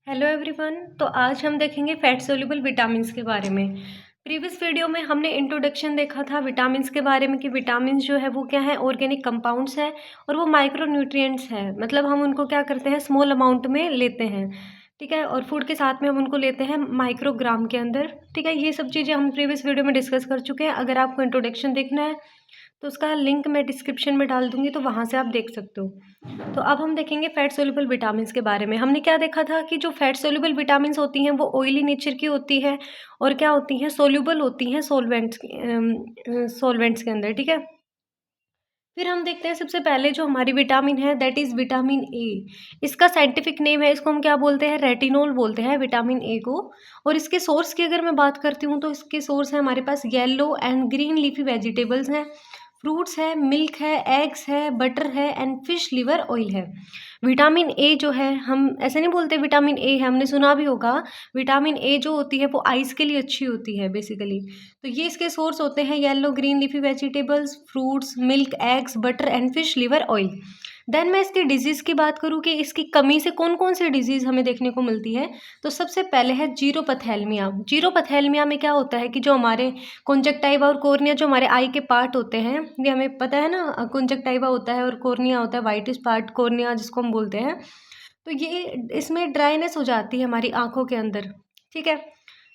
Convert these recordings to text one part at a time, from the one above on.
Hello everyone. तो आज हम देखेंगे फैट सोल्यूबल विटामिन्स के बारे में। प्रीवियस वीडियो में हमने इंट्रोडक्शन देखा था विटामिन्स के बारे में कि विटामिन्स जो है वो क्या है, ऑर्गेनिक कंपाउंड्स है और वो माइक्रो न्यूट्रिएंट्स है। मतलब हम उनको क्या करते हैं, स्मॉल अमाउंट में लेते हैं, ठीक है। और फूड के साथ में हम उनको लेते हैं माइक्रोग्राम के अंदर, ठीक है। ये सब चीज़ें हम प्रीवियस वीडियो में डिस्कस कर चुके हैं। अगर आपको इंट्रोडक्शन देखना है तो उसका लिंक मैं डिस्क्रिप्शन में डाल दूंगी, तो वहाँ से आप देख सकते हो। तो अब हम देखेंगे फैट सोल्यूबल विटामिन्स के बारे में। हमने क्या देखा था कि जो फैट सोल्यूबल विटामिन्स होती हैं वो ऑयली नेचर की होती है और क्या होती हैं, सोल्यूबल होती हैं सॉल्वेंट्स के अंदर, ठीक है। फिर हम देखते हैं सबसे पहले जो हमारी विटामिन है दैट इज़ विटामिन ए। इसका साइंटिफिक नेम है, इसको हम क्या बोलते हैं, रेटिनोल बोलते हैं विटामिन ए को। और इसके सोर्स की अगर मैं बात करती हूँ तो इसके सोर्स है हमारे पास yellow and green leafy vegetables हैं, फ्रूट्स है, मिल्क है, एग्स है, बटर है एंड फिश लिवर ऑयल है। विटामिन ए जो है, हम ऐसे नहीं बोलते विटामिन ए है, हमने सुना भी होगा। विटामिन ए जो होती है वो आइज़ के लिए अच्छी होती है बेसिकली। तो ये इसके सोर्स होते हैं yellow green leafy vegetables, fruits, milk, eggs, butter and fish liver oil. Then मैं इसके डिजीज़ की बात करूँ कि इसकी कमी से कौन कौन सी डिजीज़ हमें देखने को मिलती है, तो सबसे पहले है जीरोपथैल्मिया। जीरोपथैल्मिया में क्या होता है कि जो हमारे कंजक्टाइवा और कोर्निया, जो हमारे आई के पार्ट होते हैं, ये हमें पता है ना, कंजक्टाइवा होता है और कोर्निया होता है, वाइटिश पार्ट कोर्निया जिसको हम बोलते हैं। तो ये इसमें ड्राइनेस हो जाती है हमारी आँखों के अंदर, ठीक है।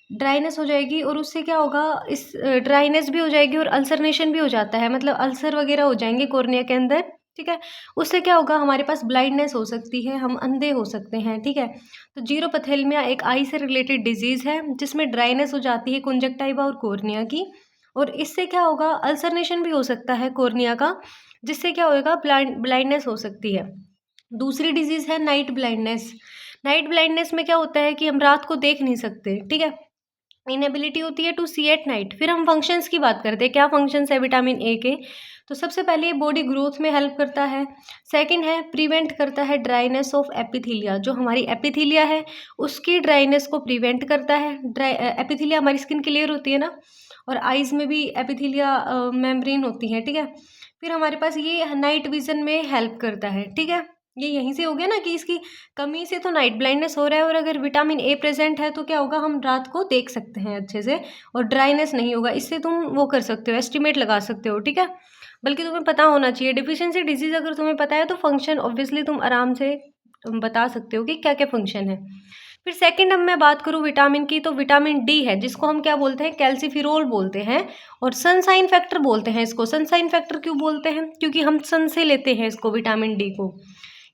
ड्राइनेस हो जाएगी और उससे क्या होगा, इस ड्राइनेस भी हो जाएगी और अल्सरनेशन भी हो जाता है, मतलब अल्सर वगैरह हो जाएंगे कॉर्निया के अंदर, ठीक है। उससे क्या होगा, हमारे पास ब्लाइंडनेस हो सकती है, हम अंधे हो सकते हैं, ठीक है। तो जीरोपथेल्मिया एक आई से रिलेटेड डिजीज़ है जिसमें ड्राइनेस हो जाती है कंजक्टाइवा और कॉर्निया की। और इससे क्या होगा, अल्सरनेशन भी हो सकता है कॉर्निया का, जिससे क्या होगा, ब्लाइंडनेस हो सकती है। दूसरी डिजीज़ है नाइट ब्लाइंडनेस। नाइट ब्लाइंडनेस में क्या होता है कि हम रात को देख नहीं सकते, ठीक है। इनएबिलिटी होती है टू सी एट नाइट। फिर हम फंक्शंस की बात करते हैं, क्या फंक्शंस है विटामिन ए के। तो सबसे पहले ये बॉडी ग्रोथ में हेल्प करता है। सेकंड है प्रिवेंट करता है ड्राइनेस ऑफ एपिथीलिया, जो हमारी एपिथीलिया है उसकी ड्राइनेस को प्रिवेंट करता है। एपिथीलिया हमारी स्किन की लेयर होती है ना, और आइज़ में भी एपिथीलिया मेम्ब्रेन होती है, ठीक है। फिर हमारे पास ये नाइट विजन में हेल्प करता है, ठीक है। ये यहीं से हो गया ना कि इसकी कमी से तो नाइट ब्लाइंडनेस हो रहा है, और अगर विटामिन ए प्रेजेंट है तो क्या होगा, हम रात को देख सकते हैं अच्छे से और ड्राइनेस नहीं होगा। इससे तुम वो कर सकते हो, एस्टिमेट लगा सकते हो, ठीक है। बल्कि तुम्हें पता होना चाहिए, डिफिशियंसी डिजीज अगर तुम्हें पता है तो फंक्शन ऑब्वियसली तुम आराम से बता सकते हो कि क्या क्या फंक्शन है। फिर सेकंड अब मैं बात करूँ विटामिन की, तो विटामिन डी है जिसको हम क्या बोलते हैं, कैल्सीफिरोल बोलते हैं। और सनसाइन फैक्टर बोलते हैं इसको। सनसाइन फैक्टर क्यों बोलते हैं, क्योंकि हम सन से लेते हैं इसको, विटामिन डी को।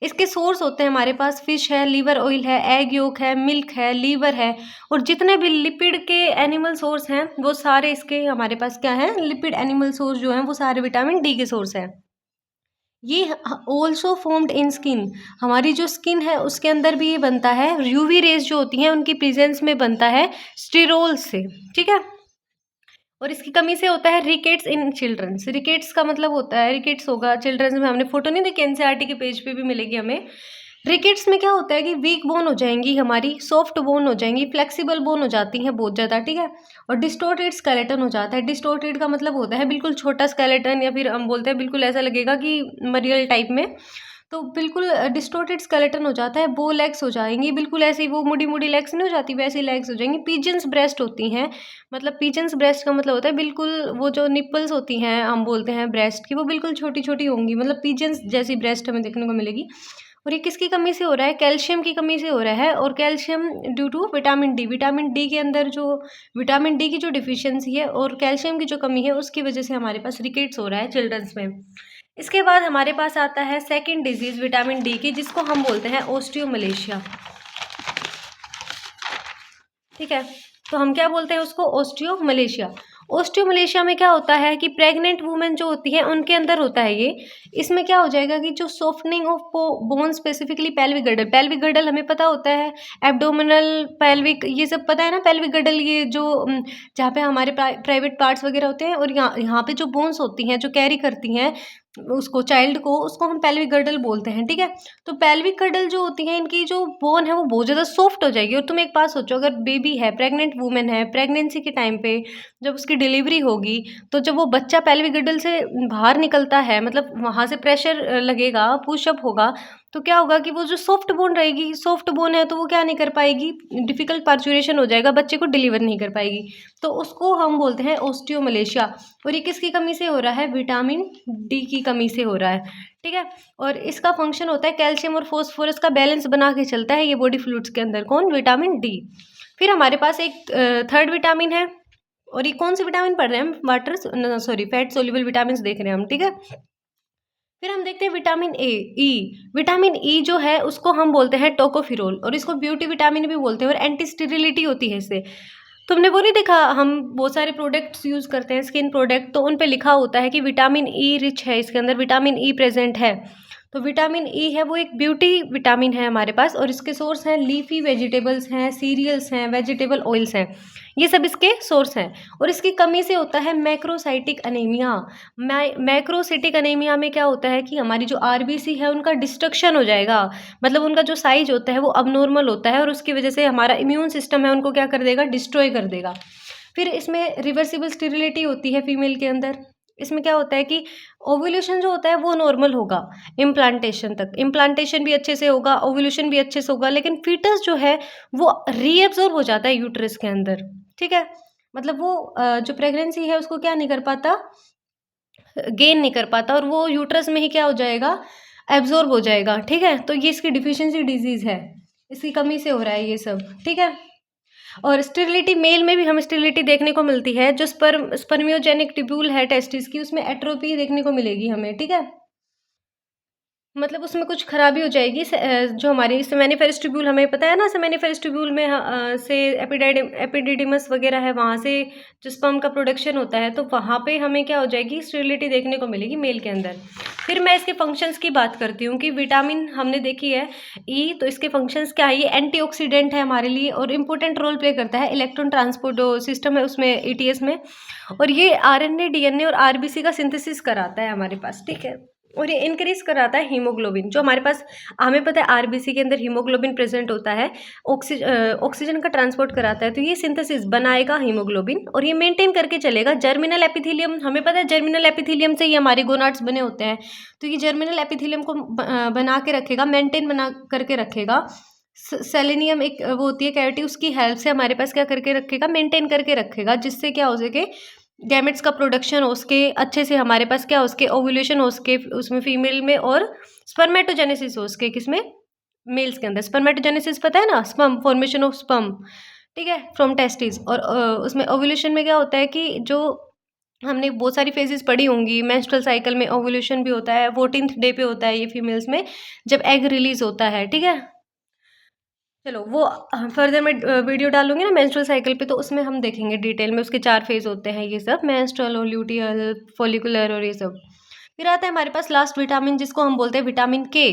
इसके सोर्स होते हैं हमारे पास फिश है, लिवर ऑयल है, एग योक है, मिल्क है, लीवर है, और जितने भी लिपिड के एनिमल सोर्स हैं वो सारे इसके हमारे पास क्या है, लिपिड एनिमल सोर्स जो हैं वो सारे विटामिन डी के सोर्स हैं। ये ऑल्सो फॉर्म्ड इन स्किन, हमारी जो स्किन है उसके अंदर भी ये बनता है, यूवी रेज जो होती हैं उनकी प्रेजेंस में बनता है स्टीरोल से, ठीक है। और इसकी कमी से होता है रिकेट्स इन चिल्ड्रंस। रिकेट्स का मतलब होता है, रिकेट्स होगा चिल्ड्रंस में, हमने फोटो नहीं देखी, एनसीईआरटी के पेज पे भी मिलेगी हमें। रिकेट्स में क्या होता है कि वीक बोन हो जाएंगी हमारी, सॉफ्ट बोन हो जाएंगी, फ्लेक्सिबल बोन हो जाती हैं बहुत ज़्यादा, ठीक है। और डिस्टोर्टेड स्केलेटन हो जाता है। डिस्टोर्टेड का मतलब होता है बिल्कुल छोटा स्केलेटन, या फिर हम बोलते हैं बिल्कुल ऐसा लगेगा कि मरियल टाइप में। तो बिल्कुल डिस्टोर्टेड स्केलेटन हो जाता है। बो लेग्स हो जाएंगी, बिल्कुल ऐसे ही, वो मुड़ी मुड़ी लेग्स नहीं हो जाती वैसी लेग्स हो जाएंगी। पिजन्स ब्रेस्ट होती हैं, मतलब पिजन्स ब्रेस्ट का मतलब होता है बिल्कुल वो जो निप्पल्स होती हैं हम बोलते हैं ब्रेस्ट की, वो बिल्कुल छोटी छोटी होंगी, मतलब पिजन्स जैसी ब्रेस्ट हमें देखने को मिलेगी। और ये किसकी कमी से हो रहा है, कैल्शियम की कमी से हो रहा है। और calcium due to vitamin D, vitamin D के अंदर जो विटामिन डी की जो डिफिशियंसी है और कैल्शियम की जो कमी है उसकी वजह से हमारे पास रिकेट्स हो रहा है चिल्ड्रंस में। इसके बाद हमारे पास आता है सेकंड डिजीज विटामिन डी की, जिसको हम बोलते हैं ओस्टियोमलेशिया, ठीक है। तो हम क्या बोलते हैं उसको, ओस्टियोमलेशिया। ओस्टियोमलेशिया में क्या होता है कि प्रेग्नेंट वुमेन जो होती है उनके अंदर होता है ये। इसमें क्या हो जाएगा कि जो softening of bone, specifically pelvic girdle, pelvic girdle हमें पता होता है, एब्डोमिनल, पेल्विक, ये सब पता है ना, पेल्विक गर्डल ये जो जहाँ पे हमारे प्राइवेट पार्ट्स वगैरह होते हैं, और यहाँ यहाँ पे जो बोन्स होती हैं जो कैरी करती हैं उसको, चाइल्ड को, उसको हम पेल्विक गर्डल बोलते हैं, ठीक है। तो पेल्विक गर्डल जो होती है इनकी जो बोन है वो बहुत ज़्यादा सॉफ्ट हो जाएगी। और तुम एक बात सोचो, अगर बेबी है, प्रेग्नेंट वूमेन है, प्रेगनेंसी के टाइम पे जब उसकी डिलीवरी होगी, तो जब वो बच्चा पेल्विक गर्डल से बाहर निकलता है, मतलब वहाँ वहाँ से प्रेशर लगेगा, पुशअप होगा, तो क्या होगा कि वो जो सॉफ्ट बोन रहेगी, सॉफ्ट बोन है तो वो क्या नहीं कर पाएगी, डिफ़िकल्ट पार्चुरेशन हो जाएगा, बच्चे को डिलीवर नहीं कर पाएगी। तो उसको हम बोलते हैं ऑस्टियोमलेशिया। और ये किसकी कमी से हो रहा है? विटामिन डी की कमी से हो रहा है, ठीक है। और इसका फंक्शन होता है कैल्शियम और फास्फोरस का बैलेंस बना के चलता है ये बॉडी फ्लूइड्स के अंदर। कौन? Vitamin D. फिर हमारे पास एक थर्ड विटामिन है, और ये कौन से विटामिन पढ़ रहे हैं हम? Water sorry fat soluble vitamin देख रहे हैं हम, ठीक है। फिर हम देखते हैं vitamin A E. Vitamin E जो है उसको हम बोलते हैं टोकोफिरोल, और इसको ब्यूटी विटामिन भी बोलते हैं, और एंटी स्टेरिलिटी होती है इससे। तुमने वो नहीं देखा, हम बहुत सारे प्रोडक्ट्स यूज़ करते हैं, स्किन प्रोडक्ट, तो उन पे लिखा होता है कि विटामिन ई रिच है, इसके अंदर विटामिन ई प्रेजेंट है। तो विटामिन ई है वो एक ब्यूटी विटामिन है हमारे पास, और इसके सोर्स हैं लीफी वेजिटेबल्स हैं, सीरियल्स हैं, वेजिटेबल ऑयल्स हैं, ये सब इसके सोर्स हैं। और इसकी कमी से होता है मैक्रोसाइटिक अनीमिया। मैक्रोसाइटिक अनीमिया में क्या होता है कि हमारी जो आरबीसी है उनका डिस्ट्रक्शन हो जाएगा, मतलब उनका जो साइज होता है वो अबनॉर्मल होता है, और उसकी वजह से हमारा इम्यून सिस्टम है उनको क्या कर देगा? डिस्ट्रॉय कर देगा। फिर इसमें रिवर्सिबल स्टेरिलिटी होती है फीमेल के अंदर। इसमें क्या होता है कि ओव्यूलेशन जो होता है वो नॉर्मल होगा इम्प्लांटेशन तक, इम्प्लांटेशन भी अच्छे से होगा, ओव्यूलेशन भी अच्छे से होगा, लेकिन फीटस जो है वो रीएब्जॉर्ब हो जाता है यूट्रस के अंदर, ठीक है। मतलब वो जो प्रेगनेंसी है उसको क्या नहीं कर पाता, गेन नहीं कर पाता, और वो यूट्रस में ही क्या हो जाएगा? एब्जॉर्ब हो जाएगा, ठीक है। तो ये इसकी डिफिशियंसी डिजीज़ है, इसकी कमी से हो रहा है ये सब, ठीक है। और स्टेरिलिटी, मेल में भी हमें स्टेरिलिटी देखने को मिलती है, जो स्पर्मियोजेनिक ट्यूब्यूल है टेस्टिस की, उसमें एट्रोपी देखने को मिलेगी हमें, ठीक है। मतलब उसमें कुछ खराबी हो जाएगी। जो हमारी सेमेनिफेरस ट्यूब्यूल, हमें पता है ना, सेमेनिफेरस ट्यूब्यूल में से एपिडिडिमस वगैरह है, वहाँ से जो स्पर्म का प्रोडक्शन होता है, तो वहाँ पे हमें क्या हो जाएगी? स्टेरिलिटी देखने को मिलेगी मेल के अंदर। फिर मैं इसके फंक्शंस की बात करती हूँ कि विटामिन हमने देखी है ई, तो इसके फंक्शंस क्या है? ये एंटीऑक्सीडेंट है हमारे लिए, और इम्पोर्टेंट रोल प्ले करता है इलेक्ट्रॉन ट्रांसपोर्ट सिस्टम है उसमें, ईटीएस में। और ये आरएनए, डीएनए और आरबीसी का सिंथेसिस कराता है हमारे पास, ठीक है। और ये इंक्रीज कराता है हीमोग्लोबिन, जो हमारे पास, हमें पता है आरबीसी के अंदर हीमोग्लोबिन प्रेजेंट होता है, ऑक्सीजन का ट्रांसपोर्ट कराता है, तो ये सिंथेसिस बनाएगा हीमोग्लोबिन, और ये मेंटेन करके चलेगा जर्मिनल एपिथेलियम। हमें पता है जर्मिनल एपिथेलियम से ही हमारे गोनाड्स बने होते हैं, तो ये जर्मिनल एपिथेलियम को बना के रखेगा, मेंटेन बना करके रखेगा। सेलेनियम एक वो होती है कैविटी, उसकी हेल्प से हमारे पास क्या करके रखेगा? मेंटेन करके रखेगा, जिससे क्या हो सके? गैमेट्स का प्रोडक्शन हो उसके अच्छे से, हमारे पास क्या हो उसके? ओव्यूलेशन हो उसके, उसमें फीमेल में, और स्पर्मेटोजेनेसिस हो उसके, किसमें? मेल्स के अंदर। स्पर्मेटोजेनेसिस पता है ना, स्पर्म फॉर्मेशन ऑफ स्पर्म, ठीक है, फ्रॉम टेस्टिस। और उसमें ओव्यूलेशन में क्या होता है कि जो हमने बहुत सारी फेजेस पढ़ी होंगी, मेंस्ट्रुअल साइकिल में ओव्यूलेशन भी होता है, 14th डे पे होता है ये फीमेल्स में, जब एग रिलीज होता है, ठीक है। चलो वो फर्दर मैं वीडियो डालूंगी ना मेंस्ट्रुअल साइकिल पे, तो उसमें हम देखेंगे डिटेल में, उसके 4 फेज होते हैं ये सब, मेंस्ट्रुअल और ल्यूटियल, फॉलिकुलर और ये सब। फिर आता है हमारे पास लास्ट विटामिन, जिसको हम बोलते हैं विटामिन के,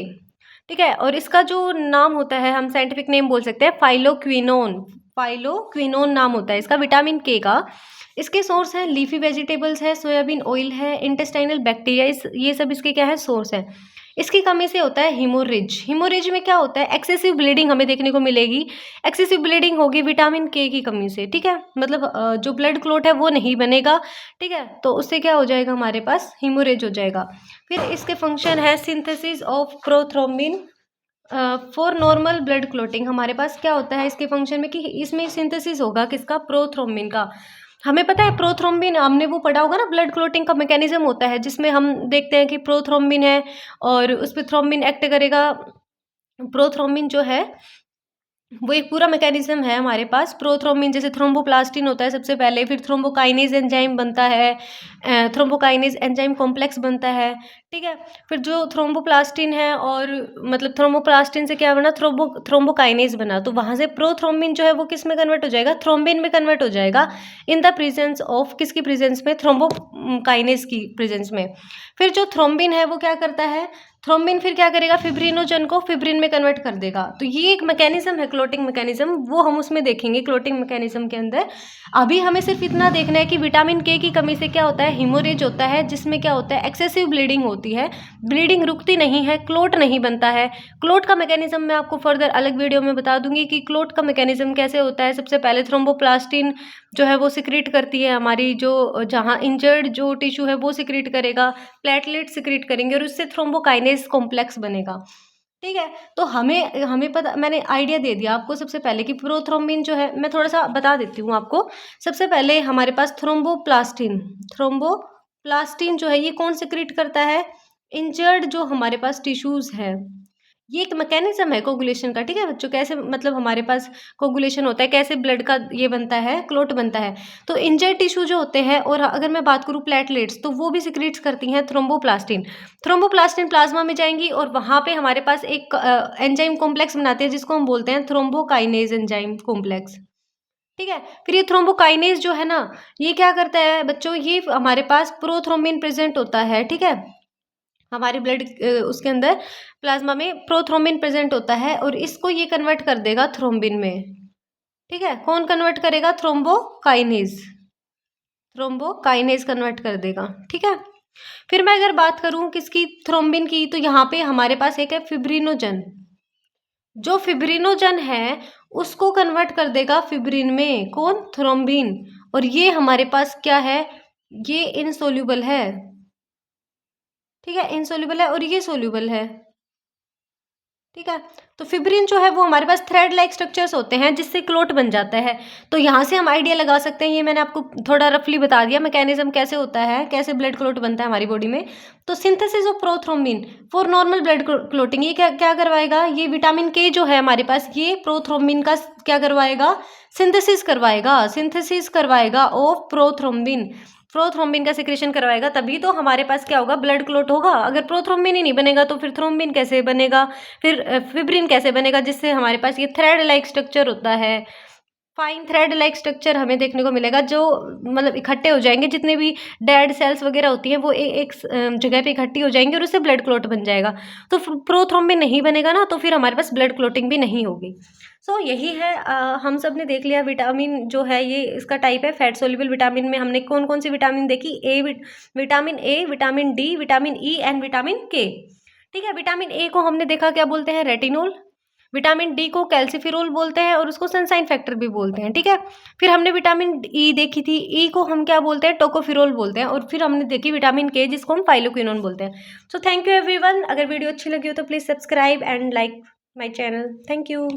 ठीक है। और इसका जो नाम होता है, हम साइंटिफिक नेम बोल सकते हैं फाइलोक्विनोन। फाइलोक्विनोन नाम होता है इसका, विटामिन के का। इसके सोर्स हैं लीफी वेजिटेबल्स है, सोयाबीन ऑयल है, इंटेस्टाइनल बैक्टीरिया, ये सब इसके क्या है? सोर्स हैं। इसकी कमी से होता है हीमोरेज। हीमोरेज में क्या होता है? एक्सेसिव ब्लीडिंग हमें देखने को मिलेगी। एक्सेसिव ब्लीडिंग होगी विटामिन के की कमी से, ठीक है। मतलब जो ब्लड क्लॉट है वो नहीं बनेगा, ठीक है, तो उससे क्या हो जाएगा? हमारे पास हीमोरेज हो जाएगा। फिर इसके फंक्शन है synthesis of prothrombin for normal blood clotting. हमारे पास क्या होता है इसके फंक्शन में कि इसमें सिंथेसिस होगा किसका? प्रोथ्रोम्बिन का। हमें पता है प्रोथ्रोम्बिन, हमने वो पढ़ा होगा ना, ब्लड क्लॉटिंग का मैकेनिज्म होता है, जिसमें हम देखते हैं कि प्रोथ्रोम्बिन है और उस पे थ्रोम्बिन एक्ट करेगा। प्रोथ्रोम्बिन जो है वो एक पूरा मैकेनिज्म है हमारे पास। प्रोथ्रोम्बिन जैसे थ्रोम्बोप्लास्टिन होता है सबसे पहले, फिर थ्रोम्बोकाइनेज एंजाइम बनता है, थ्रोम्बोकाइनेज एंजाइम कॉम्प्लेक्स बनता है, ठीक है। फिर जो थ्रोम्बोप्लास्टिन है, और मतलब थ्रोम्बोप्लास्टिन से क्या बना? थ्रोम्बोकाइनेज बना, तो वहाँ से प्रोथ्रोम्बिन जो है वो किस में कन्वर्ट हो जाएगा? थ्रोम्बिन में कन्वर्ट हो जाएगा, इन द प्रेजेंस ऑफ किसकी प्रेजेंस में? थ्रोम्बोकाइनेज की प्रेजेंस में। फिर जो थ्रोम्बिन है वो क्या करता है? थ्रोम्बिन फिर क्या करेगा, फिब्रिनोजन को फिब्रिन में कन्वर्ट कर देगा। तो ये एक मैकेनिज्म है क्लोटिंग मैकेनिज्म, वो हम उसमें देखेंगे क्लोटिंग मैकेनिज्म के अंदर। अभी हमें सिर्फ इतना देखना है कि विटामिन के की कमी से क्या होता है, हीमोरेज होता है, जिसमें क्या होता है, एक्सेसिव ब्लीडिंग होती है, ब्लीडिंग रुकती नहीं है, क्लोट नहीं बनता है। क्लोट का मैकेनिज्म मैं आपको फर्दर अलग वीडियो में बता दूंगी कि क्लोट का मैकेनिज्म कैसे होता है। सबसे पहले थ्रोम्बोप्लास्टिन जो है वो सिक्रीट करती है हमारी, जो जहाँ इंजर्ड जो टिश्यू है वो सिक्रीट करेगा, प्लेटलेट सिक्रीट करेंगे और उससे थ्रोम्बोकाइनेज कॉम्प्लेक्स बनेगा। ठीक है, तो हमें हमें पता, मैंने आइडिया दे दिया आपको सबसे पहले कि प्रोथ्रोम्बिन जो है, मैं थोड़ा सा बता देती हूँ आपको। सबसे पहले हमारे पास थ्रोम्बोप्लास्टिन, थ्रोम्बोप्लास्टिन जो है ये कौन सिक्रीट करता है, इंजर्ड जो हमारे पास टिश्यूज है। ये एक मैकेनिज्म है कोगुलेशन का। ठीक है बच्चों, कैसे मतलब हमारे पास कोगुलेशन होता है, कैसे ब्लड का ये बनता है, क्लोट बनता है। तो इंजर्ड टिश्यू जो होते हैं, और अगर मैं बात करूँ प्लेटलेट्स, तो वो भी सिक्रीट्स करती हैं थ्रोम्बोप्लास्टिन। थ्रोम्बोप्लास्टिन प्लाज्मा में जाएंगी और वहाँ पे हमारे पास एक एंजाइम कॉम्प्लेक्स बनाते हैं जिसको हम बोलते हैं थ्रोम्बोकाइनेज एंजाइम कॉम्प्लेक्स। ठीक है, फिर ये थ्रोम्बोकाइनेज जो है ना, ये क्या करता है बच्चों, ये हमारे पास प्रोथ्रोम्बिन प्रेजेंट होता है। ठीक है, हमारे ब्लड उसके अंदर प्लाज्मा में प्रोथ्रोम्बिन प्रेजेंट होता है और इसको ये कन्वर्ट कर देगा थ्रोम्बिन में। ठीक है, कौन कन्वर्ट करेगा, थ्रोम्बोकाइनेज, थ्रोम्बोकाइनेज कन्वर्ट कर देगा। ठीक है, फिर मैं अगर बात करूं किसकी, थ्रोम्बिन की, तो यहाँ पे हमारे पास एक है फिब्रिनोजन। जो फिब्रिनोजन है उसको कन्वर्ट कर देगा फिब्रिन में, कौन, थ्रोम्बिन। और ये हमारे पास क्या है, ये इनसोल्यूबल है। ठीक है, इनसोल्यूबल है और ये सोल्यूबल है। ठीक है, तो फिब्रिन जो है वो हमारे पास थ्रेड लाइक स्ट्रक्चर्स होते हैं जिससे क्लोट बन जाता है। तो यहाँ से हम आइडिया लगा सकते हैं, ये मैंने आपको थोड़ा रफली बता दिया मैकेनिज्म कैसे होता है, कैसे ब्लड क्लोट बनता है हमारी बॉडी में। तो synthesis of prothrombin for normal blood clotting, ये क्या क्या करवाएगा, ये विटामिन के जो है हमारे पास, ये प्रोथ्रोम्बिन का क्या करवाएगा, सिंथेसिस करवाएगा, सिंथेसिस करवाएगा ऑफ प्रोथ्रोम्बिन, प्रोथ्रोम्बिन का सिक्रेशन करवाएगा। तभी तो हमारे पास क्या होगा, ब्लड क्लोट होगा। अगर प्रोथ्रोम्बिन ही नहीं बनेगा तो फिर थ्रोम्बिन कैसे बनेगा, फिर फिब्रिन कैसे बनेगा, जिससे हमारे पास ये थ्रेड लाइक स्ट्रक्चर होता है, फाइन थ्रेड लाइक स्ट्रक्चर हमें देखने को मिलेगा, जो मतलब इकट्ठे हो जाएंगे, जितने भी डेड सेल्स वगैरह होती हैं वो एक जगह पे इकट्ठी हो जाएंगी और उससे ब्लड क्लोट बन जाएगा। तो प्रोथ्रोम्बिन नहीं बनेगा ना, तो फिर हमारे पास ब्लड क्लोटिंग भी नहीं होगी। सो यही है, हम सब ने देख लिया विटामिन जो है ये इसका टाइप है। फैट सोल्यूबल विटामिन में हमने कौन कौन सी विटामिन देखी, vitamin A, vitamin D, vitamin E and vitamin के। ठीक है, विटामिन ए को हमने देखा क्या बोलते हैं, रेटिनोल। विटामिन डी को कैल्सिफिरोल बोलते हैं और उसको सनसाइन फैक्टर भी बोलते हैं। ठीक है, फिर हमने विटामिन ई देखी थी, ई को हम क्या बोलते हैं, टोकोफिरोल बोलते हैं। और फिर हमने देखी विटामिन के जिसको हम फाइलोक्विनोन बोलते हैं। सो थैंक यू एवरीवन, अगर वीडियो अच्छी लगी हो तो please subscribe and like my channel. Thank you.